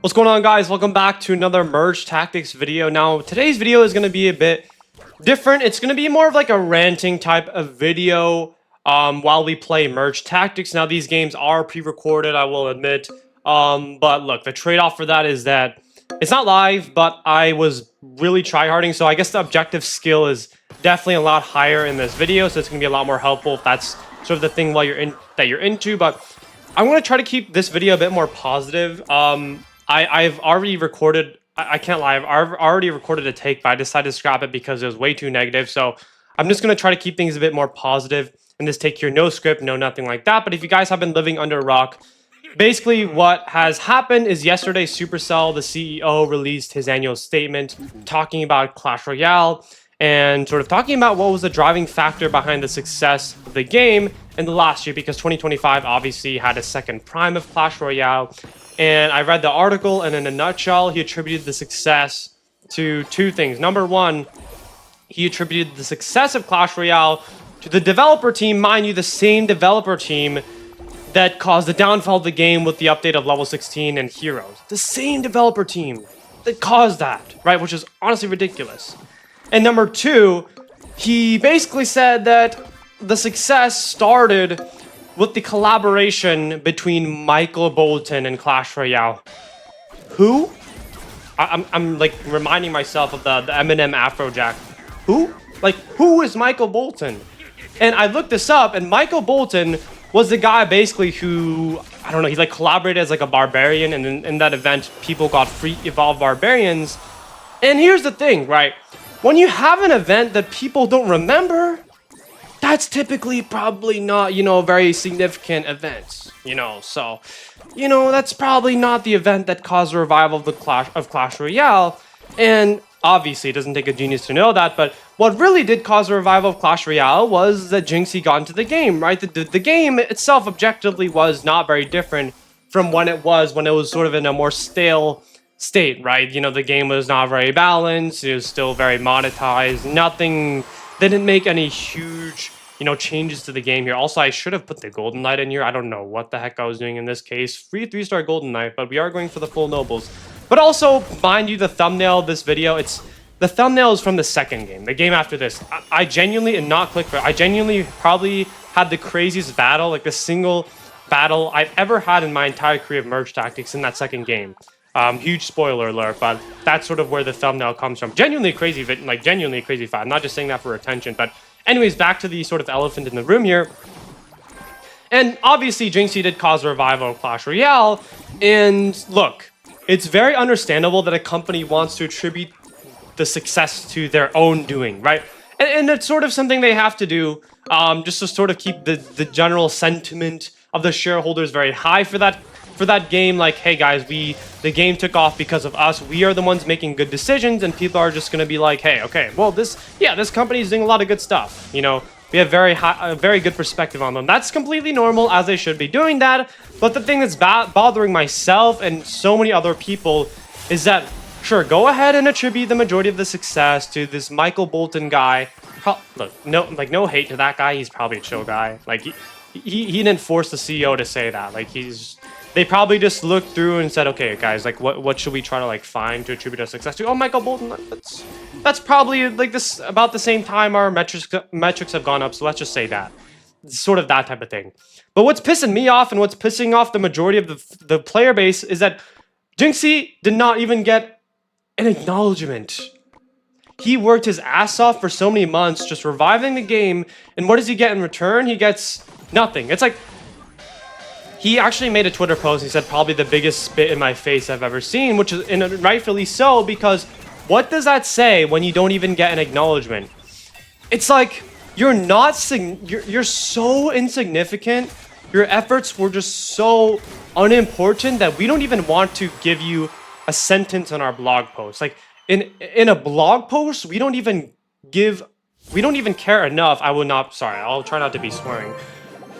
What's going on, guys? Welcome back to another merge tactics video. Now today's video is going to be a bit different. It's going to be more of like a ranting type of video while we play merge tactics. Now these games are pre-recorded, I will admit, but look, the trade-off for that is that it's not live, but I was really tryharding, so I guess the objective skill is definitely a lot higher in this video, so it's going to be a lot more helpful if that's sort of the thing while you're into. But I'm going to try to keep this video a bit more positive. I've already recorded, I can't lie, I've already recorded a take, but I decided to scrap it because it was way too negative. So I'm just going to try to keep things a bit more positive in this take here. No script, no nothing like that. But if you guys have been living under a rock, basically what has happened is yesterday Supercell, the CEO, released his annual statement talking about Clash Royale and sort of talking about what was the driving factor behind the success of the game in the last year, because 2025 obviously had a second prime of Clash Royale. And I read the article, and in a nutshell, he attributed the success to two things. Number one, he attributed the success of Clash Royale to the developer team, mind you, the same developer team that caused the downfall of the game with the update of level 16 and heroes. The same developer team that caused that, right? Which is honestly ridiculous. And number two, he basically said that the success started with the collaboration between Michael Bolton and Clash Royale. Who? I'm like reminding myself of the Eminem Afrojack. Who? Like, who is Michael Bolton? And I looked this up, and Michael Bolton was the guy basically who, I don't know, he like collaborated as like a barbarian, and in that event, people got free evolved barbarians. And here's the thing, right? When you have an event that people don't remember, that's typically probably not, a very significant event, so, that's probably not the event that caused a revival of Clash Royale. And obviously it doesn't take a genius to know that, but what really did cause a revival of Clash Royale was that Jinxy got into the game, right? The game itself objectively was not very different from when it was sort of in a more stale state, right? The game was not very balanced, it was still very monetized, they didn't make any huge, changes to the game here. Also, I should have put the Golden Knight in here. I don't know what the heck I was doing in this case. Free 3-star Golden Knight, but we are going for the full nobles. But also, mind you, the thumbnail of this video, the thumbnail is from the second game, the game after this. I genuinely, and not click for it, I genuinely probably had the craziest battle, like the single battle I've ever had in my entire career of merge tactics in that second game. Huge spoiler alert, but that's sort of where the thumbnail comes from. Genuinely crazy, genuinely a crazy fight. I'm not just saying that for attention, but anyways, back to the sort of elephant in the room here. And obviously, Jinxy did cause a revival of Clash Royale. And look, it's very understandable that a company wants to attribute the success to their own doing, right? And it's sort of something they have to do, just to sort of keep the general sentiment of the shareholders very high for that game. Like, hey guys, the game took off because of us. We are the ones making good decisions, and people are just going to be like, hey, okay, well, this company is doing a lot of good stuff. We have a very good perspective on them. That's completely normal, as they should be doing that. But the thing that's bothering myself and so many other people is that, sure, go ahead and attribute the majority of the success to this Michael Bolton guy. Look, no hate to that guy. He's probably a chill guy. Like, he didn't force the CEO to say that. Like, they probably just looked through and said, okay, guys, like, what should we try to, like, find to attribute our success to? Oh, Michael Bolton, that's probably, like, this about the same time our metrics have gone up, so let's just say that. It's sort of that type of thing. But what's pissing me off and what's pissing off the majority of the player base is that Jinxy did not even get an acknowledgement. He worked his ass off for so many months just reviving the game, and what does he get in return? He gets nothing. It's like, he actually made a Twitter post. He said probably the biggest spit in my face I've ever seen, which is, and rightfully so, because what does that say when you don't even get an acknowledgement? It's like, you're so insignificant. Your efforts were just so unimportant that we don't even want to give you a sentence on our blog post. Like, in a blog post, we don't even care enough. I'll try not to be swearing.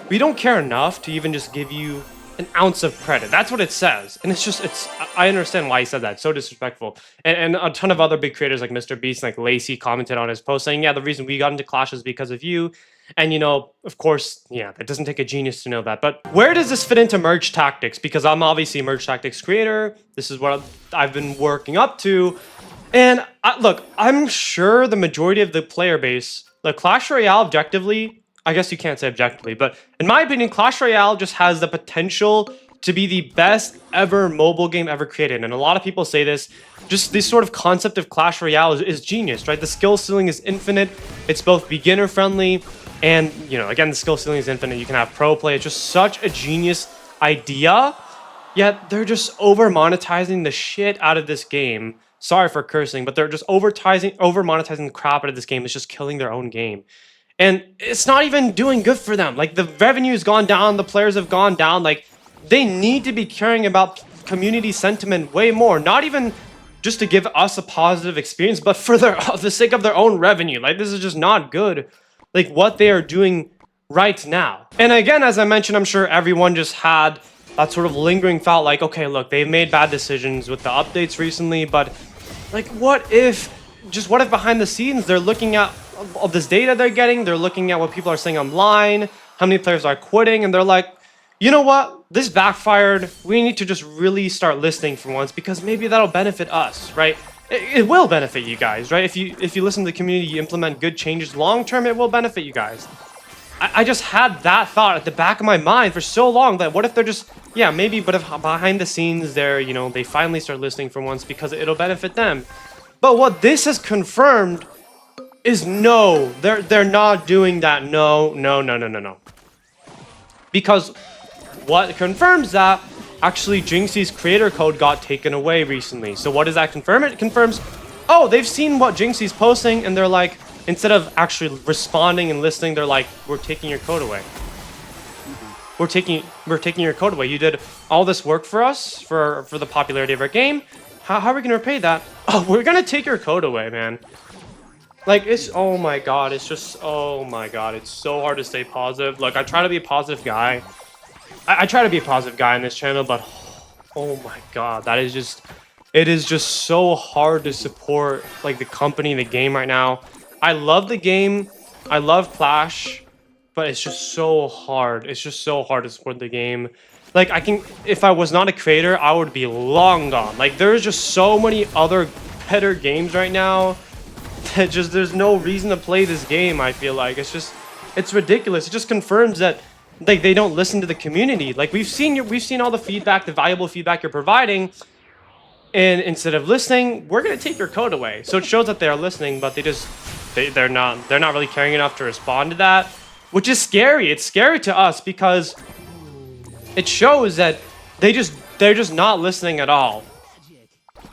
We don't care enough to even just give you an ounce of credit. That's what it says. And it's just, I understand why he said that. It's so disrespectful. And a ton of other big creators like Mr. Beast, like Lacey, commented on his post saying, yeah, the reason we got into Clash is because of you. And, you know, of course, yeah, it doesn't take a genius to know that. But where does this fit into merge tactics? Because I'm obviously a merge tactics creator. This is what I've been working up to. And look, I'm sure the majority of the player base, like Clash Royale objectively, I guess you can't say objectively, but in my opinion, Clash Royale just has the potential to be the best ever mobile game ever created. And a lot of people say this, just this sort of concept of Clash Royale is genius, right? The skill ceiling is infinite. It's both beginner friendly and, you know, again, the skill ceiling is infinite. You can have pro play. It's just such a genius idea, yet they're just over monetizing the shit out of this game. Sorry for cursing, but they're just over monetizing the crap out of this game. It's just killing their own game. And it's not even doing good for them. Like, the revenue has gone down, the players have gone down. Like, they need to be caring about community sentiment way more. Not even just to give us a positive experience, but for the sake of their own revenue. Like, this is just not good. Like, what they are doing right now. And again, as I mentioned, I'm sure everyone just had that sort of lingering thought, like, okay, look, they've made bad decisions with the updates recently, but like, what if behind the scenes they're looking at all this data they're getting, they're looking at what people are saying online, how many players are quitting, and they're like, you know what, this backfired, we need to just really start listening for once, because maybe that'll benefit us, right? It will benefit you guys, right? If you listen to the community, you implement good changes long term, it will benefit you guys. I just had that thought at the back of my mind for so long, that what if they're just, yeah, maybe, but if behind the scenes they're, you know, they finally start listening for once because it'll benefit them. But what this has confirmed is no, they're not doing that. No. Because what confirms that, actually Jinxy's creator code got taken away recently. So what does that confirm? It confirms, oh, they've seen what Jinxy's posting, and they're like, instead of actually responding and listening, they're like, we're taking your code away. We're taking your code away. You did all this work for us, for the popularity of our game. How are we gonna repay that? Oh, we're gonna take your code away, man. Like, it's, oh my god, it's just, oh my god, it's so hard to stay positive. Look, I try to be a positive guy. I try to be a positive guy on this channel, but oh my god, that is just, it is just so hard to support, like, the company, the game right now. I love the game, I love Clash, but it's just so hard. It's just so hard to support the game. Like, if I was not a creator, I would be long gone. Like, there's just so many other better games right now that just, there's no reason to play this game, I feel like. It's just, it's ridiculous. It just confirms that, like, they don't listen to the community. Like, we've seen all the feedback, the valuable feedback you're providing, and instead of listening, we're gonna take your code away. So it shows that they are listening, but they're not really caring enough to respond to that, which is scary. It's scary to us because it shows that they're just not listening at all.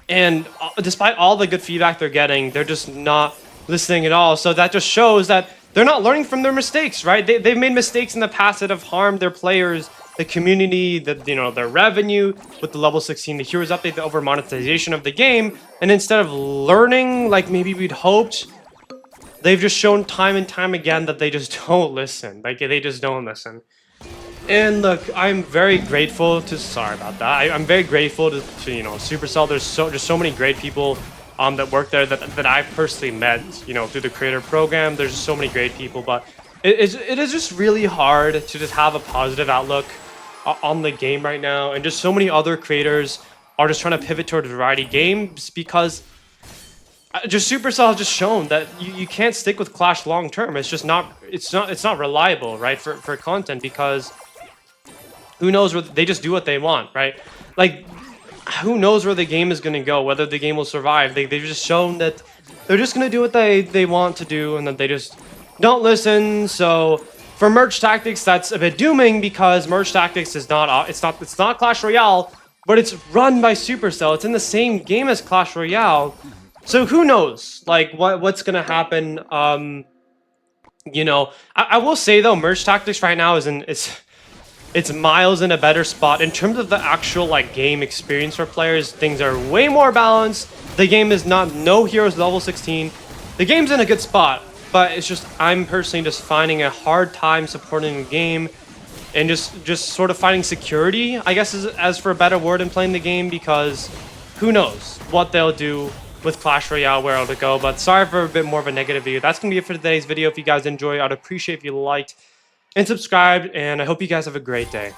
And despite all the good feedback they're getting, they're just not listening at all. So that just shows that they're not learning from their mistakes, right? They've made mistakes in the past that have harmed their players, the community, their revenue with the level 16, the heroes update, the over monetization of the game. And instead of learning like maybe we'd hoped, they've just shown time and time again that they just don't listen. Like, they just don't listen. And look, I'm very grateful to, sorry about that. I'm very grateful to Supercell. There's just so many great people that work there that I've personally met, through the creator program. There's just so many great people, but it is just really hard to just have a positive outlook on the game right now. And just so many other creators are just trying to pivot toward variety games because just Supercell has just shown that you can't stick with Clash long term. It's just not reliable, right, for content, because who knows where they just do what they want, right? Like, who knows where the game is going to go, whether the game will survive. They've just shown that they're just going to do what they want to do, and that they just don't listen. So for merge tactics, that's a bit dooming, because merge tactics is not Clash Royale, but it's run by Supercell. It's in the same game as Clash Royale. So who knows, like, what's gonna happen? I will say though, merge tactics right now it's miles in a better spot in terms of the actual game experience for players. Things are way more balanced. The game is no heroes level 16. The game's in a good spot, but it's just I'm personally just finding a hard time supporting the game and just sort of finding security, I guess, as for a better word, in playing the game, because who knows what they'll do with Clash Royale, where it'll go. But sorry for a bit more of a negative video. That's going to be it for today's video. If you guys enjoyed, I'd appreciate if you liked and subscribed, and I hope you guys have a great day.